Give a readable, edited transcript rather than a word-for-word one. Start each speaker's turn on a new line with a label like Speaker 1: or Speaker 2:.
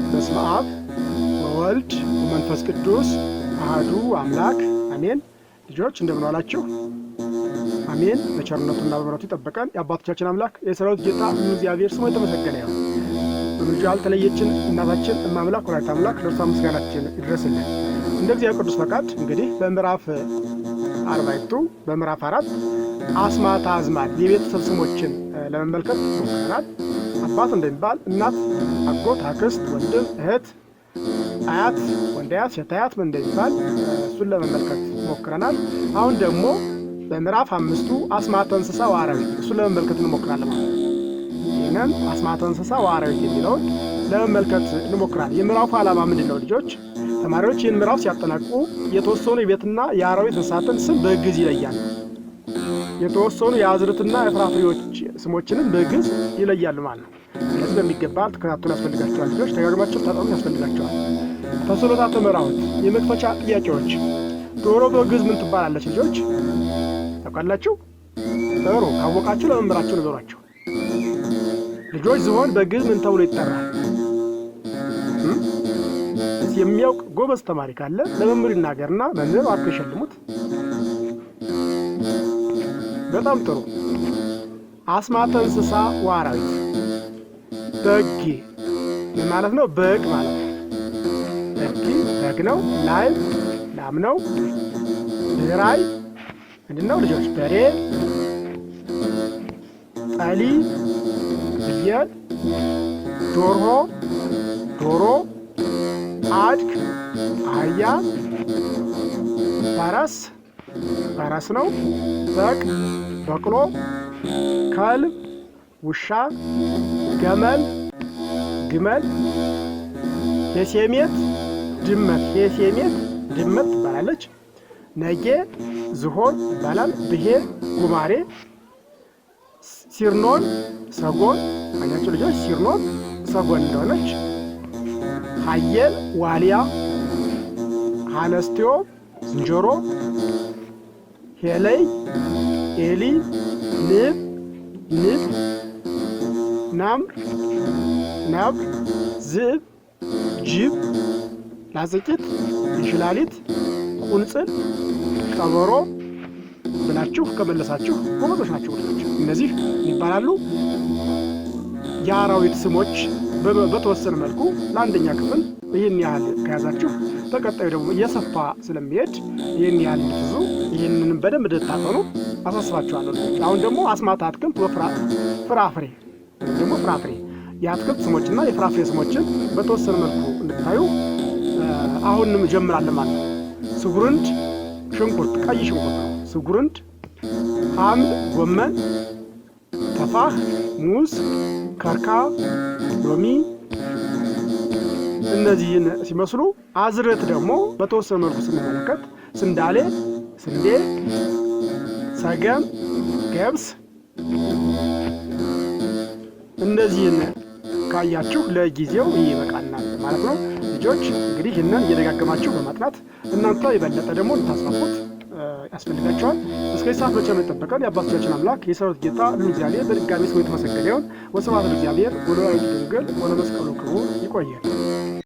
Speaker 1: በስመ አብ ወወልድ ወመንፈስ ቅዱስ አሐዱ አምላክ አሜን። ልጆች እንደምን ዋላችሁ? አሜን። በቸርነቱና በምሕረቱ ይጠብቀን። የአባቶቻችን አምላክ የሠራዊት ጌታ እግዚአብሔር ስሙ የተመሰገነ ይሁን። በምልጃው ያልተለየችን እናታችን እማምላክ ወላዲተ አምላክ ለእርሷ ምስጋናችን ይድረስልን። እንደ እግዚአብሔር ቅዱስ ፈቃድ እንግዲህ በምዕራፍ 40 በምዕራፍ 4 አስማተ አዝማድ የቤተሰብ ስሞችን ለመመልከት ሞክረናል። አባት እንደሚባል እናት፣ አጎት፣ አክስት፣ ወንድም፣ እህት፣ አያት፣ ወንዳያት፣ ሴታያት እንደሚባል እሱን ለመመልከት ሞክረናል። አሁን ደግሞ በምዕራፍ 5 አስማተ እንስሳ ወአራዊት እሱን ለመመልከት እንሞክራለን ማለት ነው። ይህንን አስማተ እንስሳ ወአራዊት የሚለውን ለመመልከት እንሞክራለን። የምዕራፉ ዓላማ ምንድን ነው? ልጆች ተማሪዎች ይህን ምዕራፍ ሲያጠናቅቁ የተወሰኑ የቤትና የአራዊት እንስሳትን ስም በግዕዝ ይለያሉ። የተወሰኑ የአዝርዕትና የፍራፍሬዎች ስሞችንም በግዕዝ ይለያሉ ማለት ነው። ስለዚህ በሚገባ ተከታተሉ ያስፈልጋቸዋል። ልጆች ደጋግማችሁ ታጠኑ ያስፈልጋቸዋል። ተስዕሎተ ምዕራፎች የመክፈቻ ጥያቄዎች። ዶሮ በግዕዝ ምን ትባላለች? ልጆች ታውቃላችሁ? ጥሩ። ካወቃችሁ ለመምህራችሁ ንገሯቸው። ልጆች ዝሆን በግዕዝ ምን ተብሎ ይጠራል? የሚያውቅ ጎበዝ ተማሪ ካለ ለመምህር ይናገርና መምህር አጥቶ ይሸልሙት። በጣም ጥሩ። አስማተ እንስሳ ወአራዊት በግ ምን ማለት ነው? በግ ማለት ነው። በግ ነው። ላም ላም ነው። ብራይ ምንድን ነው? ልጆች በሬ፣ ጠሊ ፍየል፣ ዶሮ ዶሮ፣ አድግ አህያ፣ ፈረስ ፈረስ ነው። በግ በቅሎ፣ ከልብ ውሻ፣ ገመል ግመል፣ ሄሴሜት ድመት ሄሴሜት ድመት ትባላለች። ነጌ ዝሆን ይባላል። ብሄር ጉማሬ፣ ሲርኖን ሰጎን አያችሁ ልጆች ሲርኖን ሰጎን እንደሆነች። ሀየል ዋሊያ፣ ሀነስቲዮ ዝንጀሮ፣ ሄለይ ኤሊ ንብ ንብ፣ ናም ዝብ ጅብ፣ ላጽቂት እንሽላሊት፣ ቁንጽል ቀበሮ ብላችሁ ከመለሳችሁ ጎበዞች ናቸው። እነዚህ ይባላሉ የአራዊት ስሞች። በተወሰነ መልኩ ለአንደኛ ክፍል ይህን ያህል ከያዛችሁ በቀጣዩ ደግሞ እየሰፋ ስለሚሄድ ይህን ያህል እንድትይዙ ይህንንም በደንብ እንድታጠኑ አሳስባችኋለሁ። አሁን ደግሞ አስማተ አትክልት ፍራፍሬ ደግሞ ፍራፍሬ የአትክልት ስሞችና የፍራፍሬ ስሞችን በተወሰነ መልኩ እንድታዩ አሁንም ጀምራለን ማለት ነው። ስጉርንድ ሽንኩርት፣ ቀይ ሽንኩርት ነው ስጉርንድ። ሐምል ጎመን፣ ተፋህ ሙዝ፣ ከርካ ሎሚ እነዚህን ሲመስሉ፣ አዝርዕት ደግሞ በተወሰነ መልኩ ስንመለከት ስንዳሌ ስንዴ፣ ሰገም ገብስ። እነዚህን ካያችሁ ለጊዜው ይበቃናል ማለት ነው። ልጆች እንግዲህ ይህንን እየደጋገማችሁ በማጥናት እናንተ የበለጠ ደግሞ እንድታስፋፉት ያስፈልጋቸዋል። እስከዚህ ሰዓት መቼም የጠበቀን የአባቶቻችን አምላክ የሠራዊት ጌታ ልዑል እግዚአብሔር በድጋሚ ስሙ የተመሰገነ ይሁን። ወስብሐት ለእግዚአብሔር ወለወላዲቱ ድንግል ወለመስቀሉ ክቡር። ይቆየን።